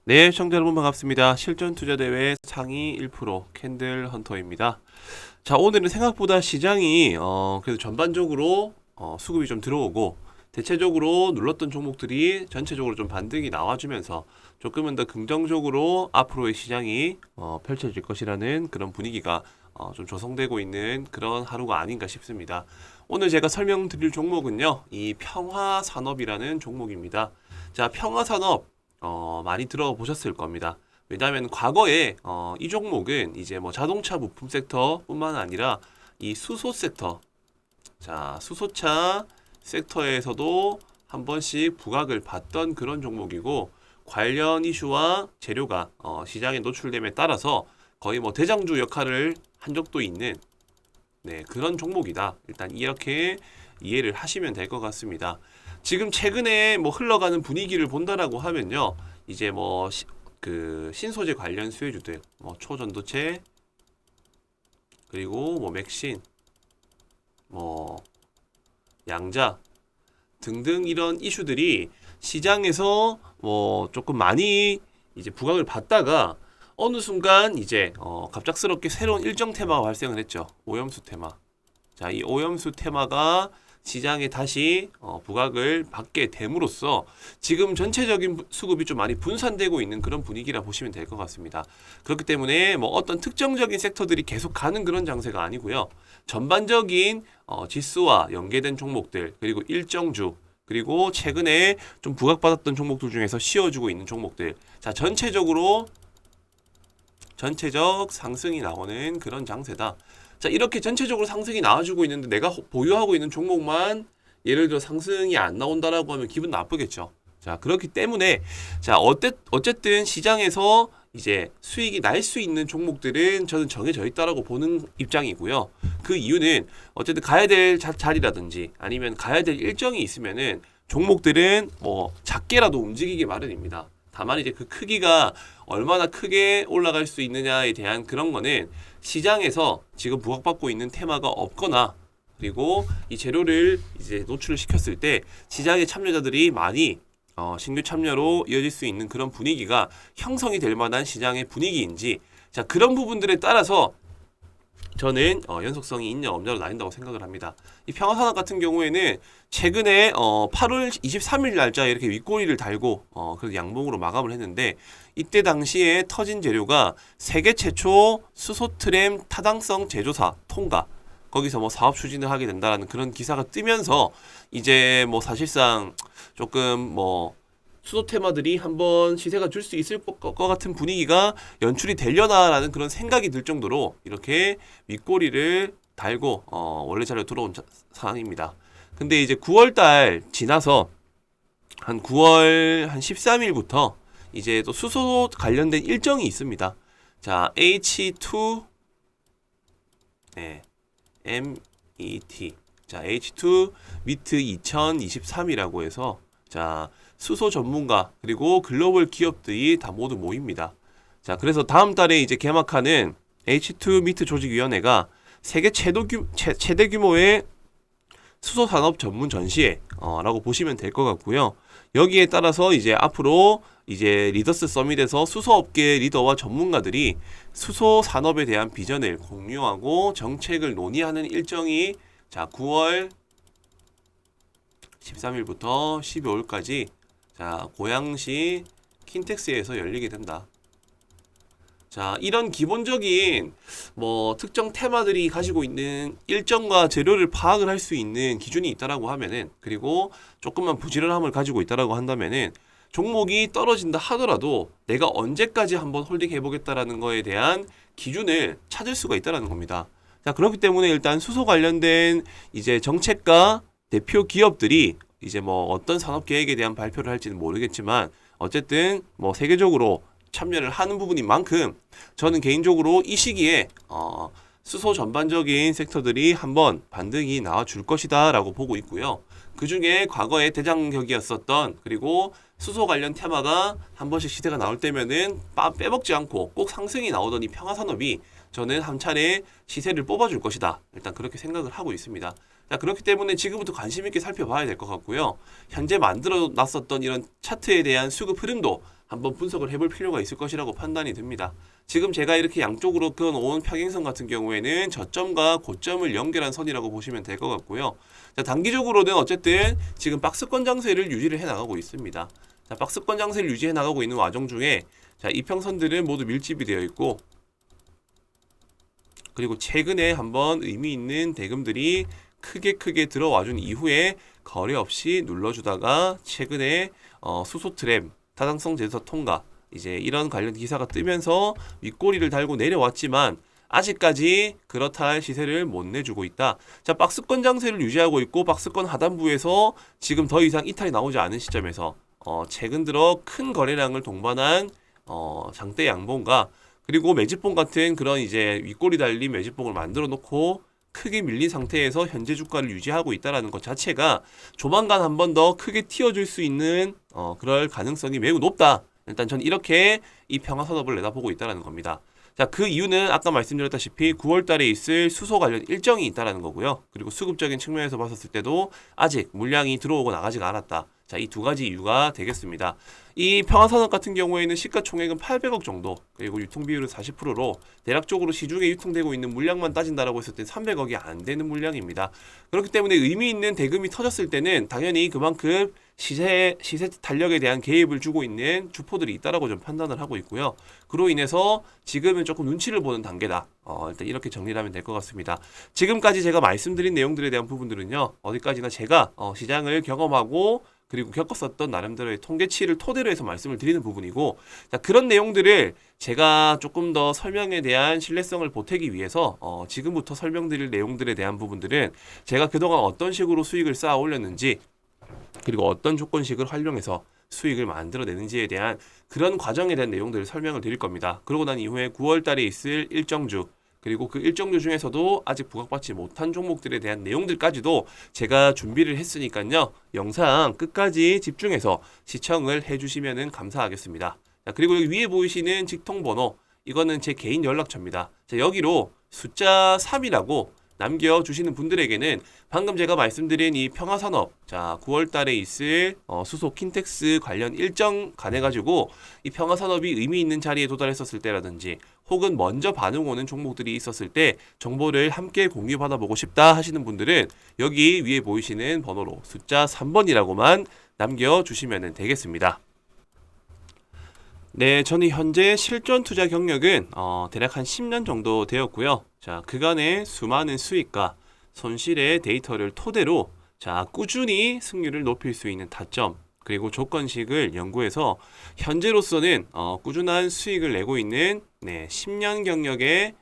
네, 시청자 여러분 반갑습니다. 실전 투자 대회 상위 1% 캔들 헌터입니다. 자, 오늘은 생각보다 시장이 그래도 전반적으로 수급이 좀 들어오고 대체적으로 눌렀던 종목들이 전체적으로 좀 반등이 나와주면서 조금은 더 긍정적으로 앞으로의 시장이 펼쳐질 것이라는 그런 분위기가 좀 조성되고 있는 그런 하루가 아닌가 싶습니다. 오늘 제가 설명드릴 종목은요, 이 평화산업이라는 종목입니다. 자, 평화산업 많이 들어보셨을 겁니다. 왜냐하면 과거에 이 종목은 이제 뭐 자동차 부품 섹터뿐만 아니라 이 수소 섹터, 자 수소차 섹터에서도 한 번씩 부각을 받던 그런 종목이고 관련 이슈와 재료가 시장에 노출됨에 따라서 거의 뭐 대장주 역할을 한 적도 있는 그런 종목이다. 일단 이렇게 이해를 하시면 될 것 같습니다. 지금 최근에 뭐 흘러가는 분위기를 본다라고 하면요. 이제 뭐 그 신소재 관련 수혜주들, 뭐 초전도체, 그리고 뭐 맥신, 뭐 양자 등등 이런 이슈들이 시장에서 뭐 조금 많이 이제 부각을 받다가 어느 순간 이제 갑작스럽게 새로운 일정 테마가 발생을 했죠. 오염수 테마. 자, 이 오염수 테마가 시장에 다시 부각을 받게 됨으로써 지금 전체적인 수급이 좀 많이 분산되고 있는 그런 분위기라 보시면 될 것 같습니다. 그렇기 때문에 뭐 어떤 특정적인 섹터들이 계속 가는 그런 장세가 아니고요. 전반적인 지수와 연계된 종목들 그리고 일정주 그리고 최근에 좀 부각받았던 종목들 중에서 씌워주고 있는 종목들 자 전체적 상승이 나오는 그런 장세다. 자, 이렇게 전체적으로 상승이 나와주고 있는데 내가 보유하고 있는 종목만 예를 들어 상승이 안 나온다라고 하면 기분 나쁘겠죠. 자, 그렇기 때문에 자, 어쨌든 시장에서 이제 수익이 날 수 있는 종목들은 저는 정해져 있다라고 보는 입장이고요. 그 이유는 어쨌든 가야 될 자리라든지 아니면 가야 될 일정이 있으면은 종목들은 뭐 작게라도 움직이기 마련입니다. 다만 이제 그 크기가 얼마나 크게 올라갈 수 있느냐에 대한 그런 거는 시장에서 지금 부각받고 있는 테마가 없거나 그리고 이 재료를 이제 노출을 시켰을 때 시장의 참여자들이 많이 신규 참여로 이어질 수 있는 그런 분위기가 형성이 될 만한 시장의 분위기인지 자 그런 부분들에 따라서 저는 연속성이 있냐 없냐로 나뉜다고 생각을 합니다. 이 평화산업 같은 경우에는 최근에 8월 23일 날짜에 이렇게 윗꼬리를 달고 그래서 양봉으로 마감을 했는데 이때 당시에 터진 재료가 세계 최초 수소트램 타당성 제조사 통과 거기서 뭐 사업 추진을 하게 된다라는 그런 기사가 뜨면서 이제 뭐 사실상 조금 뭐 수소 테마들이 한번 시세가 줄 수 있을 것 같은 분위기가 연출이 되려나라는 그런 생각이 들 정도로 이렇게 윗꼬리를 달고 원래 자리로 들어온 상황입니다. 근데 이제 9월달 지나서 한 9월 한 13일부터 이제 또 수소 관련된 일정이 있습니다. 자, H2 MET 자, H2 미트 2023이라고 해서 자, 수소 전문가 그리고 글로벌 기업들이 다 모두 모입니다. 자, 그래서 다음 달에 이제 개막하는 H2 미트 조직위원회가 세계 최대 규모의 수소 산업 전문 전시회 라고 보시면 될 것 같고요. 여기에 따라서 이제 앞으로 이제 리더스 서밋에서 수소업계 리더와 전문가들이 수소 산업에 대한 비전을 공유하고 정책을 논의하는 일정이 자 9월 13일부터 12월까지 자 고양시 킨텍스에서 열리게 된다. 자 이런 기본적인 뭐 특정 테마들이 가지고 있는 일정과 재료를 파악을 할 수 있는 기준이 있다라고 하면은 그리고 조금만 부지런함을 가지고 있다라고 한다면은 종목이 떨어진다 하더라도 내가 언제까지 한번 홀딩 해보겠다라는 거에 대한 기준을 찾을 수가 있다라는 겁니다. 자 그렇기 때문에 일단 수소 관련된 이제 정책과 대표 기업들이 이제 뭐 어떤 산업 계획에 대한 발표를 할지는 모르겠지만 어쨌든 뭐 세계적으로 참여를 하는 부분인 만큼 저는 개인적으로 이 시기에 수소 전반적인 섹터들이 한번 반등이 나와줄 것이다 라고 보고 있고요. 그 중에 과거에 대장격이었었던 그리고 수소 관련 테마가 한 번씩 시세가 나올 때면은 빼먹지 않고 꼭 상승이 나오던 이 평화산업이 저는 한 차례 시세를 뽑아줄 것이다. 일단 그렇게 생각을 하고 있습니다. 자, 그렇기 때문에 지금부터 관심 있게 살펴봐야 될 것 같고요. 현재 만들어 놨었던 이런 차트에 대한 수급 흐름도 한번 분석을 해볼 필요가 있을 것이라고 판단이 듭니다. 지금 제가 이렇게 양쪽으로 그어놓은 평행선 같은 경우에는 저점과 고점을 연결한 선이라고 보시면 될 것 같고요. 자, 단기적으로는 어쨌든 지금 박스권 장세를 유지를 해 나가고 있습니다. 자, 박스권 장세를 유지해 나가고 있는 와중 중에 자, 이평선들은 모두 밀집이 되어 있고, 그리고 최근에 한번 의미 있는 대금들이 크게 들어와준 이후에 거래 없이 눌러주다가 최근에 수소 트램 타당성 제서 통과 이제 이런 관련 기사가 뜨면서 윗꼬리를 달고 내려왔지만 아직까지 그렇다 할 시세를 못 내주고 있다. 자, 박스권 장세를 유지하고 있고 박스권 하단부에서 지금 더 이상 이탈이 나오지 않은 시점에서 최근 들어 큰 거래량을 동반한 장대 양봉과 그리고 매집봉 같은 그런 이제 윗꼬리 달린 매집봉을 만들어 놓고 크게 밀린 상태에서 현재 주가를 유지하고 있다는 것 자체가 조만간 한 번 더 크게 튀어줄 수 있는 그럴 가능성이 매우 높다. 일단 전 이렇게 이 평화산업을 내다보고 있다는 겁니다. 자, 그 이유는 아까 말씀드렸다시피 9월 달에 있을 수소 관련 일정이 있다는 거고요. 그리고 수급적인 측면에서 봤었을 때도 아직 물량이 들어오고 나가지가 않았다. 자, 이 두 가지 이유가 되겠습니다. 이 평화산업 같은 경우에는 시가총액은 800억 정도, 그리고 유통비율은 40%로 대략적으로 시중에 유통되고 있는 물량만 따진다라고 했을 때 300억이 안 되는 물량입니다. 그렇기 때문에 의미 있는 대금이 터졌을 때는 당연히 그만큼 시세 탄력에 대한 개입을 주고 있는 주포들이 있다라고 좀 판단을 하고 있고요. 그로 인해서 지금은 조금 눈치를 보는 단계다. 일단 이렇게 정리를 하면 될 것 같습니다. 지금까지 제가 말씀드린 내용들에 대한 부분들은요, 어디까지나 제가 시장을 경험하고 그리고 겪었었던 나름대로의 통계치를 토대로 해서 말씀을 드리는 부분이고, 자, 그런 내용들을 제가 조금 더 설명에 대한 신뢰성을 보태기 위해서 지금부터 설명드릴 내용들에 대한 부분들은 제가 그동안 어떤 식으로 수익을 쌓아 올렸는지, 그리고 어떤 조건식을 활용해서 수익을 만들어내는지에 대한 그런 과정에 대한 내용들을 설명을 드릴 겁니다. 그러고 난 이후에 9월 달에 있을 일정주, 그리고 그 일정주 중에서도 아직 부각받지 못한 종목들에 대한 내용들까지도 제가 준비를 했으니까요. 영상 끝까지 집중해서 시청을 해주시면 감사하겠습니다. 자, 그리고 여기 위에 보이시는 직통번호, 이거는 제 개인 연락처입니다. 자, 여기로 숫자 3이라고 남겨주시는 분들에게는 방금 제가 말씀드린 이 평화산업, 자, 9월 달에 있을 수소 킨텍스 관련 일정 관해가지고 이 평화산업이 의미 있는 자리에 도달했었을 때라든지 혹은 먼저 반응 오는 종목들이 있었을 때 정보를 함께 공유받아보고 싶다 하시는 분들은 여기 위에 보이시는 번호로 숫자 3번이라고만 남겨주시면 되겠습니다. 네, 저는 현재 실전 투자 경력은 대략 한 10년 정도 되었고요. 자, 그간의 수많은 수익과 손실의 데이터를 토대로 자, 꾸준히 승률을 높일 수 있는 타점 그리고 조건식을 연구해서 현재로서는 꾸준한 수익을 내고 있는 10년 경력의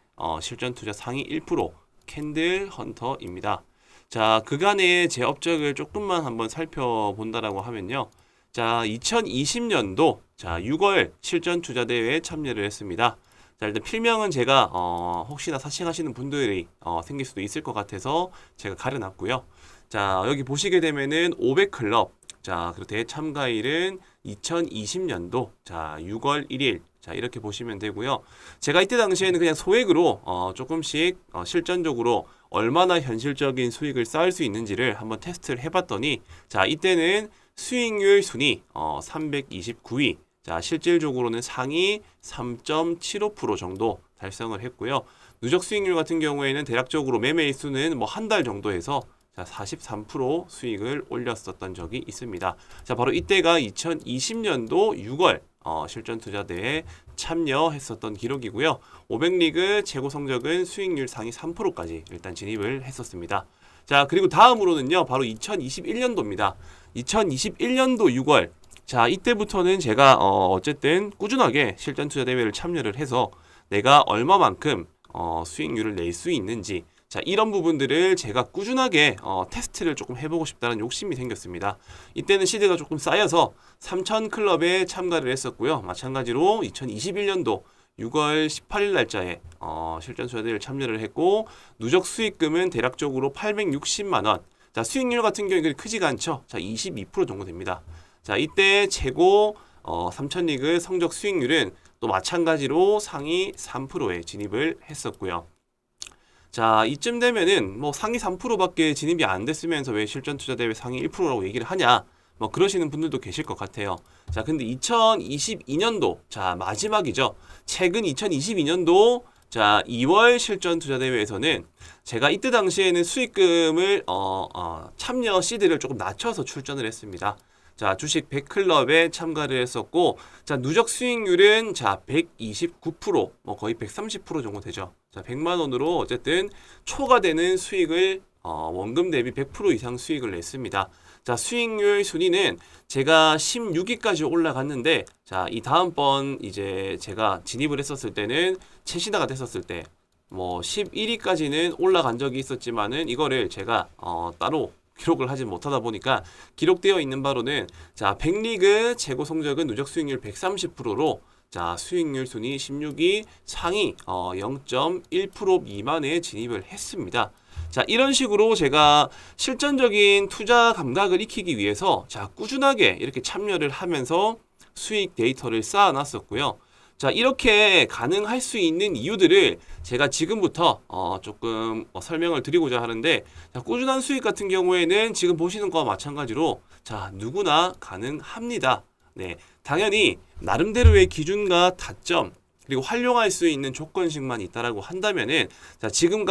실전 투자 상위 1% 캔들 헌터입니다. 자, 그간의 제 업적을 조금만 한번 살펴본다라고 하면요. 자, 2020년도 자 6월 실전 투자 대회에 참여를 했습니다. 자, 일단 필명은 제가 혹시나 사칭하시는 분들이 생길 수도 있을 것 같아서 제가 가려놨고요. 자, 여기 보시게 되면은 500클럽 자, 그리고 대회 참가일은 2020년도 자 6월 1일 자, 이렇게 보시면 되고요. 제가 이때 당시에는 그냥 소액으로 조금씩 실전적으로 얼마나 현실적인 수익을 쌓을 수 있는지를 한번 테스트를 해봤더니 자, 이때는 수익률 순위 329위 자, 실질적으로는 상위 3.75% 정도 달성을 했고요. 누적 수익률 같은 경우에는 대략적으로 매매 일수는 뭐 한 달 정도 해서 자, 43% 수익을 올렸었던 적이 있습니다. 자, 바로 이때가 2020년도 6월 실전 투자 대회에 참여했었던 기록이고요. 500리그 최고 성적은 수익률 상위 3%까지 일단 진입을 했었습니다. 자, 그리고 다음으로는요, 바로 2021년도입니다. 2021년도 6월. 자, 이때부터는 제가 어쨌든 꾸준하게 실전 투자 대회를 참여를 해서 내가 얼마만큼 수익률을 낼 수 있는지 자, 이런 부분들을 제가 꾸준하게 테스트를 조금 해보고 싶다는 욕심이 생겼습니다. 이때는 시드가 조금 쌓여서 3000클럽에 참가를 했었고요. 마찬가지로 2021년도 6월 18일 날짜에 실전 투자 대회를 참여를 했고 누적 수익금은 대략적으로 860만 원. 자, 수익률 같은 경우는 크지가 않죠. 자, 22% 정도 됩니다. 자, 이때 최고 3000리그 성적 수익률은 또 마찬가지로 상위 3%에 진입을 했었고요. 자, 이쯤 되면은 뭐 상위 3%밖에 진입이 안 됐으면서 왜 실전 투자 대회 상위 1%라고 얘기를 하냐? 뭐 그러시는 분들도 계실 것 같아요. 자, 근데 2022년도 자, 마지막이죠. 최근 2022년도 자, 2월 실전 투자 대회에서는 제가 이때 당시에는 수익금을 참여 시드를 조금 낮춰서 출전을 했습니다. 자, 주식 100클럽에 참가를 했었고, 자, 누적 수익률은 자, 129%, 뭐 거의 130% 정도 되죠. 자, 100만 원으로 어쨌든 초과되는 수익을 원금 대비 100% 이상 수익을 냈습니다. 자, 수익률 순위는 제가 16위까지 올라갔는데, 자, 이 다음번 이제 제가 진입을 했었을 때는 최신화가 됐었을 때, 뭐 11위까지는 올라간 적이 있었지만은 이거를 제가 따로 기록을 하지 못하다 보니까 기록되어 있는 바로는 자, 100리그 최고 성적은 누적 수익률 130%로 자, 수익률 순위 16위 상위 0.1% 미만에 진입을 했습니다. 자, 이런 식으로 제가 실전적인 투자 감각을 익히기 위해서 자, 꾸준하게 이렇게 참여를 하면서 수익 데이터를 쌓아놨었고요. 자, 이렇게 가능할 수 있는 이유들을 제가 지금부터 조금 설명을 드리고자 하는데, 자, 꾸준한 수익 같은 경우에는 지금 보시는 거와 마찬가지로 자, 누구나 가능합니다. 네, 당연히 나름대로의 기준과 다점 그리고 활용할 수 있는 조건식만 있다라고 한다면은 자, 지금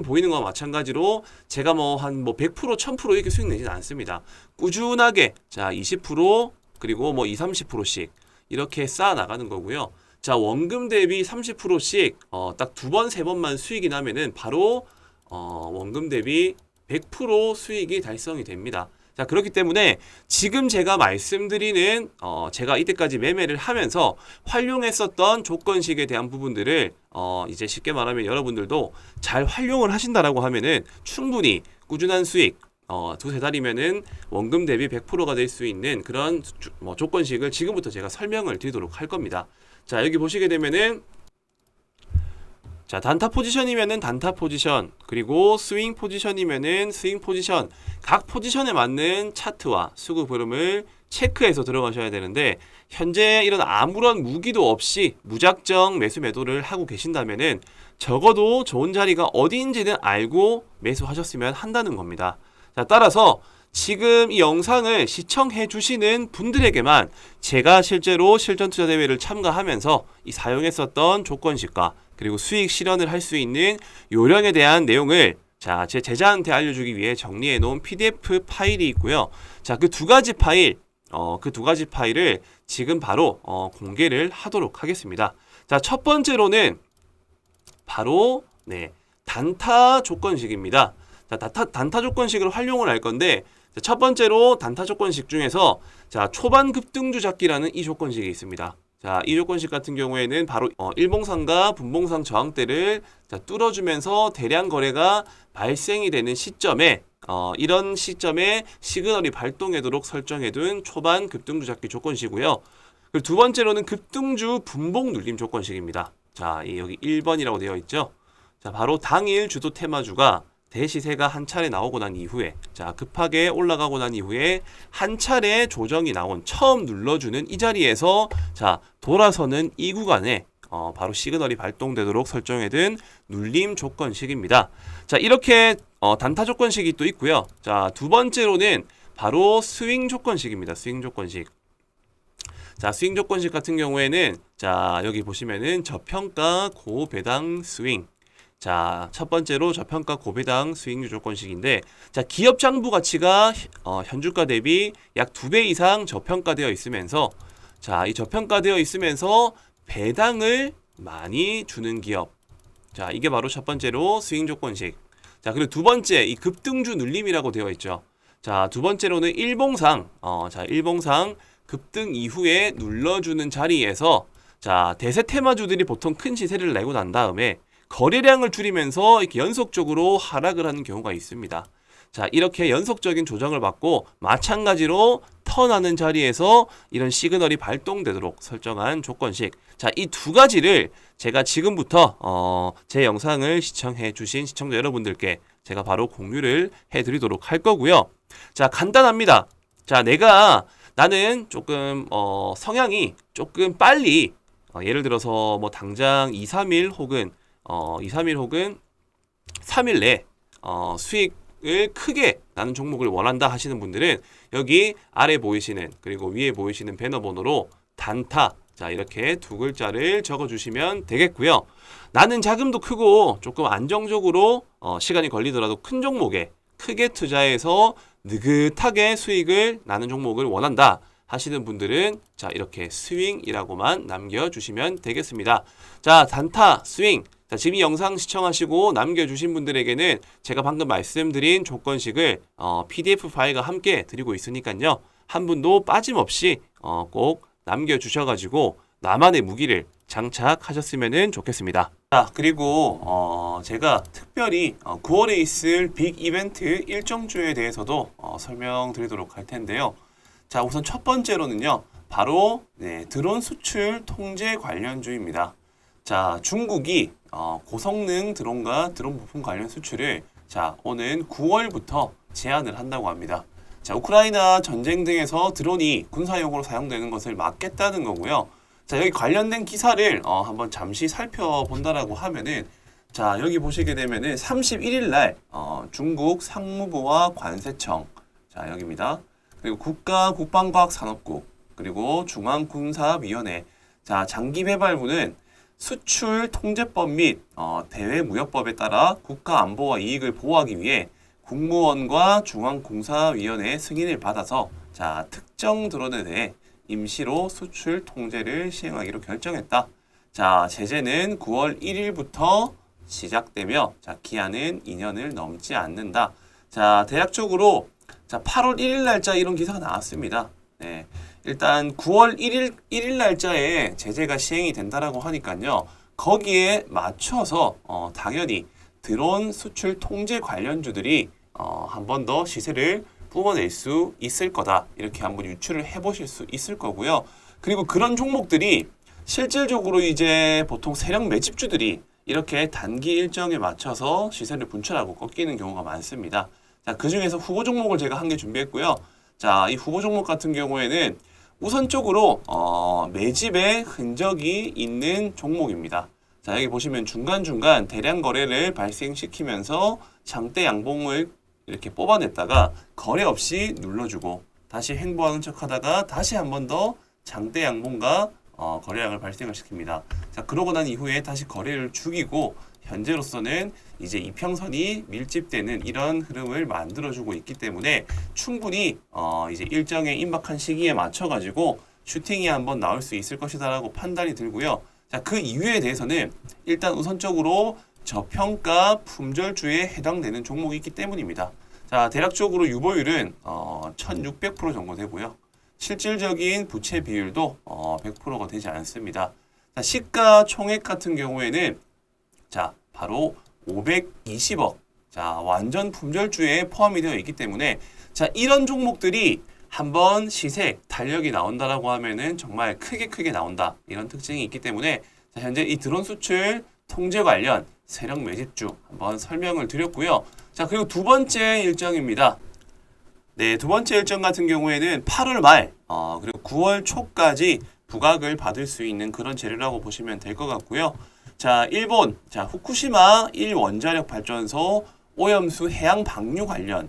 보이는 거와 마찬가지로 제가 뭐 한 100% 1000% 이렇게 수익 내지는 않습니다. 꾸준하게 자, 20% 그리고 뭐 30%씩 이렇게 쌓아 나가는 거고요. 자, 원금 대비 30%씩 딱 2번, 3번만 수익이 나면은 바로 원금 대비 100% 수익이 달성이 됩니다. 자, 그렇기 때문에 지금 제가 말씀드리는 제가 이때까지 매매를 하면서 활용했었던 조건식에 대한 부분들을 이제 쉽게 말하면 여러분들도 잘 활용을 하신다라고 하면은 충분히 꾸준한 수익 2-3달이면은 원금 대비 100%가 될 수 있는 그런 조건식을 지금부터 제가 설명을 드리도록 할 겁니다. 자, 여기 보시게 되면은 자, 단타 포지션이면은 단타 포지션, 그리고 스윙 포지션이면은 스윙 포지션, 각 포지션에 맞는 차트와 수급 흐름을 체크해서 들어가셔야 되는데, 현재 이런 아무런 무기도 없이 무작정 매수 매도를 하고 계신다면은 적어도 좋은 자리가 어디인지는 알고 매수하셨으면 한다는 겁니다. 자, 따라서 지금 이 영상을 시청해 주시는 분들에게만 제가 실제로 실전 투자 대회를 참가하면서 이 사용했었던 조건식과 그리고 수익 실현을 할 수 있는 요령에 대한 내용을 자, 제 제자한테 알려주기 위해 정리해 놓은 PDF 파일이 있고요. 자, 그 두 가지 파일을 지금 바로 공개를 하도록 하겠습니다. 자, 첫 번째로는 바로 단타 조건식입니다. 자, 단타 조건식을 활용을 할 건데, 자, 첫 번째로 단타 조건식 중에서 자, 초반 급등주 잡기라는 이 조건식이 있습니다. 자, 이 조건식 같은 경우에는 바로 일봉상과 분봉상 저항대를 자, 뚫어주면서 대량 거래가 발생이 되는 시점에 이런 시점에 시그널이 발동하도록 설정해둔 초반 급등주 잡기 조건식이고요. 그리고 두 번째로는 급등주 분봉 눌림 조건식입니다. 자, 여기 1번이라고 되어 있죠. 자, 바로 당일 주도 테마주가 대시세가 한 차례 나오고 난 이후에 자, 급하게 올라가고 난 이후에 한 차례 조정이 나온 처음 눌러주는 이 자리에서 자, 돌아서는 이 구간에 바로 시그널이 발동되도록 설정해둔 눌림 조건식입니다. 자, 이렇게 단타 조건식이 또 있고요. 자, 두 번째로는 바로 스윙 조건식입니다. 스윙 조건식. 자, 스윙 조건식 같은 경우에는 자, 여기 보시면은 저평가 고배당 스윙. 자, 첫 번째로 저평가 고배당 수익률 조건식인데, 자, 기업 장부 가치가 현주가 대비 약 2배 이상 저평가되어 있으면서, 자, 이 저평가되어 있으면서 배당을 많이 주는 기업. 자, 이게 바로 첫 번째로 스윙 조건식. 자, 그리고 두 번째 이 급등주 눌림이라고 되어 있죠. 자, 두 번째로는 일봉상, 일봉상 급등 이후에 눌러주는 자리에서 자, 대세 테마주들이 보통 큰 시세를 내고 난 다음에 거래량을 줄이면서 이렇게 연속적으로 하락을 하는 경우가 있습니다. 자, 이렇게 연속적인 조정을 받고 마찬가지로 턴하는 자리에서 이런 시그널이 발동되도록 설정한 조건식. 자, 이 두 가지를 제가 지금부터 제 영상을 시청해 주신 시청자 여러분들께 제가 바로 공유를 해 드리도록 할 거고요. 자, 간단합니다. 자, 나는 조금 성향이 조금 빨리 예를 들어서 뭐 당장 2-3일 혹은 3일 내에 수익을 크게 나는 종목을 원한다 하시는 분들은 여기 아래 보이시는 그리고 위에 보이시는 배너 번호로 단타, 자 이렇게 두 글자를 적어주시면 되겠고요. 나는 자금도 크고 조금 안정적으로 시간이 걸리더라도 큰 종목에 크게 투자해서 느긋하게 수익을 나는 종목을 원한다 하시는 분들은 자 이렇게 스윙이라고만 남겨주시면 되겠습니다. 자 단타 스윙, 자 지금 이 영상 시청하시고 남겨주신 분들에게는 제가 방금 말씀드린 조건식을 PDF 파일과 함께 드리고 있으니까요. 한 분도 빠짐없이 꼭 남겨주셔가지고 나만의 무기를 장착하셨으면 좋겠습니다. 자 그리고 제가 특별히 9월에 있을 빅 이벤트 일정주에 대해서도 설명드리도록 할 텐데요. 자 우선 첫 번째로는요. 바로 드론 수출 통제 관련주입니다. 자 중국이 고성능 드론과 드론 부품 관련 수출을 자 오는 9월부터 제한을 한다고 합니다. 자 우크라이나 전쟁 등에서 드론이 군사용으로 사용되는 것을 막겠다는 거고요. 자 여기 관련된 기사를 한번 잠시 살펴본다라고 하면은 자 여기 보시게 되면은 31일 날 중국 상무부와 관세청, 자 여기입니다. 그리고 국가국방과학산업국, 그리고 중앙군사위원회, 자 장기배발부는 수출 통제법 및 대외무역법에 따라 국가안보와 이익을 보호하기 위해 국무원과 중앙공사위원회의 승인을 받아서 자 특정 드론에 대해 임시로 수출 통제를 시행하기로 결정했다. 자 제재는 9월 1일부터 시작되며 자 기한은 2년을 넘지 않는다. 자 대략적으로 자 8월 1일 날짜 이런 기사가 나왔습니다. 네. 일단 9월 1일 날짜에 제재가 시행이 된다라고 하니까요. 거기에 맞춰서 당연히 드론 수출 통제 관련주들이 한 번 더 시세를 뿜어낼 수 있을 거다. 이렇게 한번 유추를 해보실 수 있을 거고요. 그리고 그런 종목들이 실질적으로 이제 보통 세력 매집주들이 이렇게 단기 일정에 맞춰서 시세를 분출하고 꺾이는 경우가 많습니다. 자, 그 중에서 후보 종목을 제가 한 개 준비했고요. 자, 이 후보 종목 같은 경우에는 우선적으로 매집의 흔적이 있는 종목입니다. 자, 여기 보시면 중간중간 대량 거래를 발생시키면서 장대 양봉을 이렇게 뽑아냈다가 거래 없이 눌러주고 다시 횡보하는 척하다가 다시 한 번 더 장대 양봉과 거래량을 발생을 시킵니다. 자, 그러고 난 이후에 다시 거래를 죽이고 현재로서는 이제 이평선이 밀집되는 이런 흐름을 만들어주고 있기 때문에 충분히 이제 일정의 임박한 시기에 맞춰가지고 슈팅이 한번 나올 수 있을 것이다라고 판단이 들고요. 자, 그 이유에 대해서는 일단 우선적으로 저평가 품절주에 해당되는 종목이 있기 때문입니다. 자, 대략적으로 유보율은 1600% 정도 되고요. 실질적인 부채 비율도 100%가 되지 않습니다. 자, 시가 총액 같은 경우에는 자, 바로 520억. 자, 완전 품절주에 포함이 되어 있기 때문에 자, 이런 종목들이 한번 시세 탄력이 나온다라고 하면은 정말 크게 나온다. 이런 특징이 있기 때문에 자, 현재 이 드론 수출 통제 관련 세력 매집주 한번 설명을 드렸고요. 자, 그리고 두 번째 일정입니다. 네, 두 번째 일정 같은 경우에는 8월 말 그리고 9월 초까지 부각을 받을 수 있는 그런 재료라고 보시면 될 것 같고요. 자, 일본, 자, 후쿠시마 1원자력 발전소 오염수 해양 방류 관련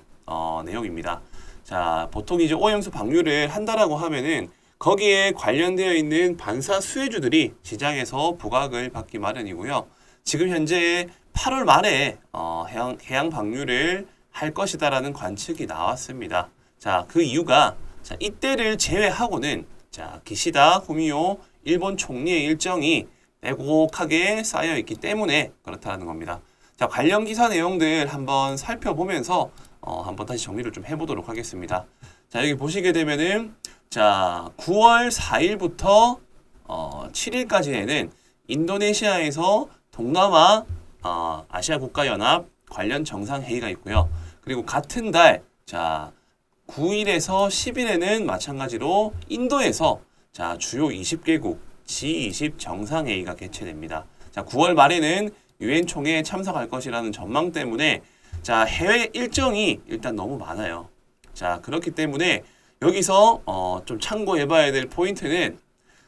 내용입니다. 자, 보통 이제 오염수 방류를 한다라고 하면은 거기에 관련되어 있는 반사 수혜주들이 시장에서 부각을 받기 마련이고요. 지금 현재 8월 말에 해양 방류를 할 것이다라는 관측이 나왔습니다. 자, 그 이유가 자, 이때를 제외하고는 자, 기시다 후미오 일본 총리의 일정이 빼곡하게 쌓여 있기 때문에 그렇다는 겁니다. 자, 관련 기사 내용들 한번 살펴보면서 한번 다시 정리를 좀 해보도록 하겠습니다. 자, 여기 보시게 되면은 자, 9월 4일부터 7일까지에는 인도네시아에서 동남아 아시아 국가연합 관련 정상회의가 있고요. 그리고 같은 달 자, 9일에서 10일에는 마찬가지로 인도에서 자, 주요 20개국 G20 정상회의가 개최됩니다. 자, 9월 말에는 유엔 총회에 참석할 것이라는 전망 때문에 자, 해외 일정이 일단 너무 많아요. 자, 그렇기 때문에 여기서 좀 참고해 봐야 될 포인트는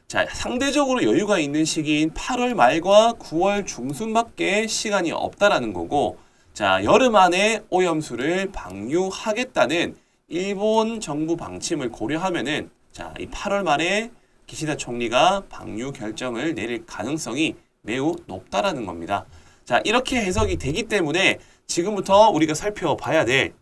자, 상대적으로 여유가 있는 시기인 8월 말과 9월 중순밖에 시간이 없다라는 거고 자, 여름 안에 오염수를 방류하겠다는 일본 정부 방침을 고려하면은 자, 이 8월 말에 기시다 총리가 방류 결정을 내릴 가능성이 매우 높다라는 겁니다. 자, 이렇게 해석이 되기 때문에 지금부터 우리가 살펴봐야 될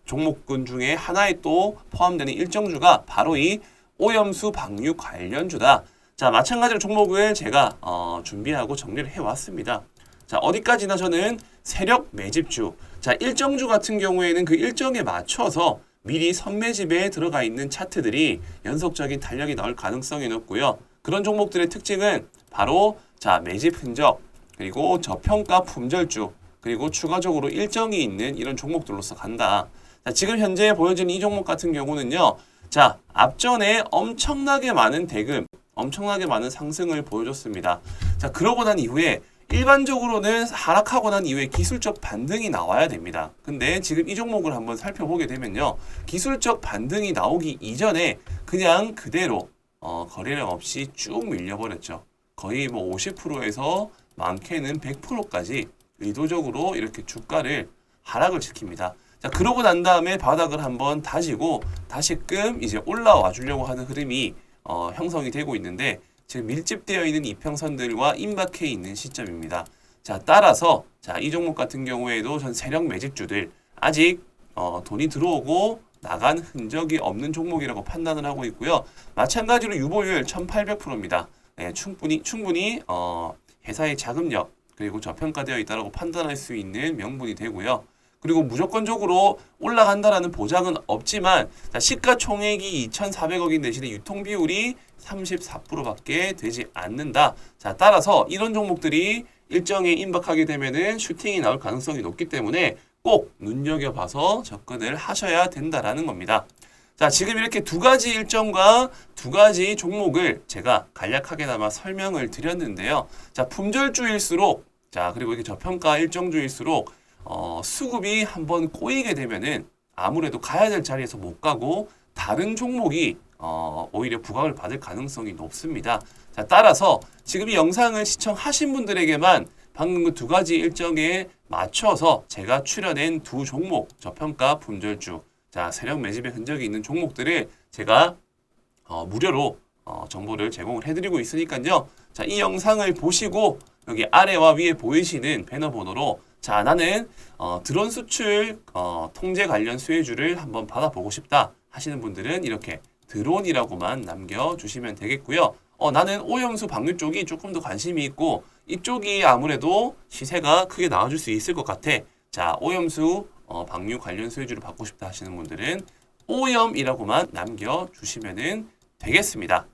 종목군 중에 하나에 또 포함되는 일정주가 바로 이 오염수 방류 관련주다. 자, 마찬가지로 종목을 제가 준비하고 정리를 해왔습니다. 자, 어디까지나 저는 세력 매집주. 자, 일정주 같은 경우에는 그 일정에 맞춰서 미리 선매집에 들어가 있는 차트들이 연속적인 탄력이 나올 가능성이 높고요. 그런 종목들의 특징은 바로 자, 매집 흔적, 그리고 저평가 품절주, 그리고 추가적으로 일정이 있는 이런 종목들로서 간다. 자, 지금 현재 보여지는 이 종목 같은 경우는요. 자, 앞전에 엄청나게 많은 대금, 엄청나게 많은 상승을 보여줬습니다. 자, 그러고 난 이후에 일반적으로는 하락하고 난 이후에 기술적 반등이 나와야 됩니다. 근데 지금 이 종목을 한번 살펴보게 되면요. 기술적 반등이 나오기 이전에 그냥 그대로 거래량 없이 쭉 밀려버렸죠. 거의 뭐 50%에서 많게는 100%까지 의도적으로 이렇게 주가를 하락을 시킵니다. 자, 그러고 난 다음에 바닥을 한번 다지고 다시금 이제 올라와 주려고 하는 흐름이 형성이 되고 있는데 지금 밀집되어 있는 이평선들과 임박해 있는 시점입니다. 자, 따라서 자, 이 종목 같은 경우에도 전 세력 매집주들 아직 돈이 들어오고 나간 흔적이 없는 종목이라고 판단을 하고 있고요. 마찬가지로 유보율 1800%입니다. 네, 충분히 회사의 자금력 그리고 저평가되어 있다고 판단할 수 있는 명분이 되고요. 그리고 무조건적으로 올라간다라는 보장은 없지만 자, 시가총액이 2,400억인 대신에 유통비율이 34%밖에 되지 않는다. 자, 따라서 이런 종목들이 일정에 임박하게 되면은 슈팅이 나올 가능성이 높기 때문에 꼭 눈여겨봐서 접근을 하셔야 된다라는 겁니다. 자, 지금 이렇게 두 가지 일정과 두 가지 종목을 제가 간략하게나마 설명을 드렸는데요. 자, 품절주일수록 자, 그리고 이렇게 저평가 일정주일수록 수급이 한번 꼬이게 되면은 아무래도 가야 될 자리에서 못 가고 다른 종목이 오히려 부각을 받을 가능성이 높습니다. 자, 따라서 지금 이 영상을 시청하신 분들에게만 방금 그 두 가지 일정에 맞춰서 제가 추려낸 두 종목, 저평가 품절주, 자, 세력 매집의 흔적이 있는 종목들을 제가 무료로 정보를 제공을 해드리고 있으니까요. 자, 이 영상을 보시고 여기 아래와 위에 보이시는 배너 번호로 자, 나는 드론 수출 통제 관련 수혜주를 한번 받아보고 싶다 하시는 분들은 이렇게 드론이라고만 남겨주시면 되겠고요. 나는 오염수 방류 쪽이 조금 더 관심이 있고 이쪽이 아무래도 시세가 크게 나와줄 수 있을 것 같아. 자, 오염수 방류 관련 수혜주를 받고 싶다 하시는 분들은 오염이라고만 남겨주시면 되겠습니다.